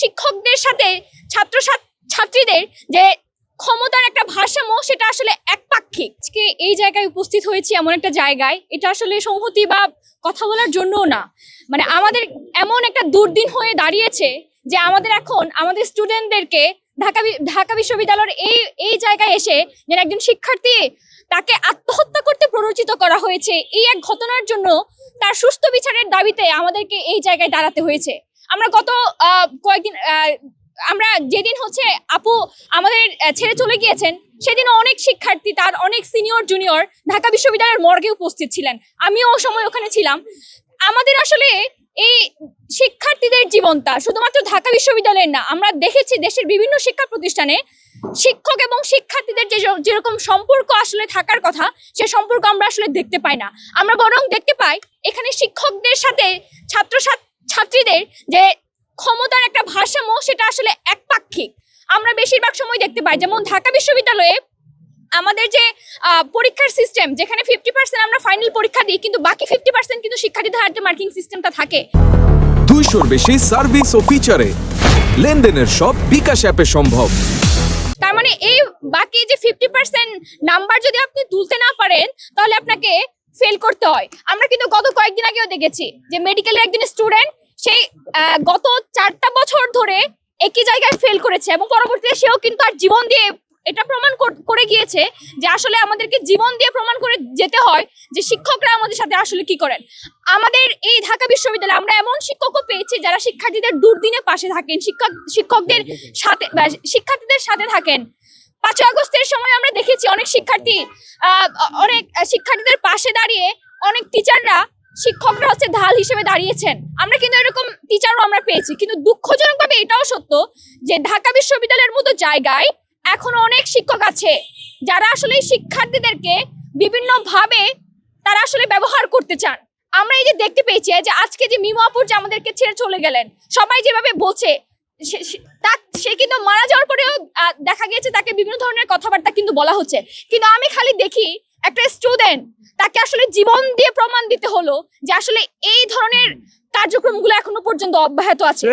শিক্ষকদের সাথে ছাত্রীদের যে ক্ষমতার একটা ভারসাম্য, সেটা আসলে একপাক্ষিক। আজকে এই জায়গায় উপস্থিত হয়েছি এমন একটা জায়গায়, এটা আসলে সংহতি বা কথা বলার জন্যও না, মানে আমাদের এমন একটা দুর্দিন হয়ে দাঁড়িয়েছে যে আমাদের এখন আমাদের স্টুডেন্টদেরকে ঢাকা বিশ্ববিদ্যালয়ের এই জায়গায় এসে যেন একজন শিক্ষার্থী তাকে আত্মহত্যা করতে প্ররোচিত করা হয়েছে, এই এক ঘটনার জন্য তার সুস্থ বিচারের দাবিতে আমাদেরকে এই জায়গায় দাঁড়াতে হয়েছে। আমরা গত কয়েকদিন আমরা যেদিন হচ্ছে আপু আমাদের ছেড়ে চলে গিয়েছেন, সেদিনও অনেক শিক্ষার্থী, তার অনেক সিনিয়র জুনিয়র ঢাকা বিশ্ববিদ্যালয়ের মর্গে উপস্থিত ছিলেন, আমিও ওই সময় ওখানে ছিলাম। আমাদের আসলে এই শিক্ষার্থীদের জীবনটা শুধুমাত্র ঢাকা বিশ্ববিদ্যালয়ের না, আমরা দেখেছি দেশের বিভিন্ন শিক্ষা প্রতিষ্ঠানে শিক্ষক এবং শিক্ষার্থীদের যেরকম সম্পর্ক আসলে থাকার কথা, সে সম্পর্ক আমরা আসলে দেখতে পাই না। আমরা বরং দেখতে পাই এখানে শিক্ষকদের সাথে ছাত্রীদের যে ক্ষমতার একটা ভারসাম্য, সেটা আসলে একপাক্ষিক। আমরা বেশিরভাগ সময় দেখতে পাই যেমন ঢাকা বিশ্ববিদ্যালয়ে আমাদের যে পরীক্ষার সিস্টেম, যেখানে 50% আমরা ফাইনাল পরীক্ষা দিই, কিন্তু বাকি 50% কিন্তু শিক্ষার্থীদের হাতে মার্কিং সিস্টেমটা থাকে। 200-র বেশি সার্ভিস ও ফিচারে লেনদেনের সব বিকাশ অ্যাপে সম্ভব। তার মানে এই বাকি যে 50% নাম্বার যদি আপনি তুলতে না পারেন, তাহলে আপনাকে ফেল করতে হয়। আমরা কিন্তু গত কয়েকদিন আগেও দেখেছি যে মেডিকেলের একজন স্টুডেন্ট, সেই গত 4টা বছর ধরে একই জায়গায় ফেল করেছে এবং পরবর্তীতে সেও কিন্তু আর জীবন দিয়ে এটা প্রমাণ করে গিয়েছে যে আসলে আমাদেরকে জীবন দিয়ে প্রমাণ করে যেতে হয় যে শিক্ষকরা আমাদের সাথে আসলে কি করেন। আমাদের এই ঢাকা বিশ্ববিদ্যালয়ে আমরা এমন শিক্ষকও পেয়েছি যারা শিক্ষার্থীদের দুর্দিনে পাশে থাকেন, শিক্ষার্থীদের সাথে থাকেন। 5 আগস্টের সময় আমরা দেখেছি অনেক শিক্ষার্থীদের পাশে দাঁড়িয়ে অনেক টিচাররা, শিক্ষকরা হচ্ছে ঢাল হিসেবে দাঁড়িয়েছেন। আমরা কিন্তু এরকম টিচারও আমরা পেয়েছি, কিন্তু দুঃখজনকভাবে এটাও সত্য যে ঢাকা বিশ্ববিদ্যালয়ের মতো জায়গায় এখনো অনেক শিক্ষক আছে যারা আসলে শিক্ষার্থীদেরকে বিভিন্ন ভাবে তারা আসলে ব্যবহার করতে চান। আমরা এই যে দেখতে পেয়েছি যে আজকে যে মিমু আপুর যে আমাদেরকে ছেড়ে চলে গেলেন, সবাই যেভাবে বলছে সে কিন্তু মারা যাওয়ার পরেও দেখা গিয়েছে তাকে বিভিন্ন ধরনের কথাবার্তা কিন্তু বলা হচ্ছে, কিন্তু আমি খালি দেখি একটা স্টুডেন্ট, তাকে আসলে জীবন দিয়ে প্রমাণ দিতে হলো যে আসলে এই ধরনের কার্যক্রমগুলো এখনো পর্যন্ত অব্যাহত আছে।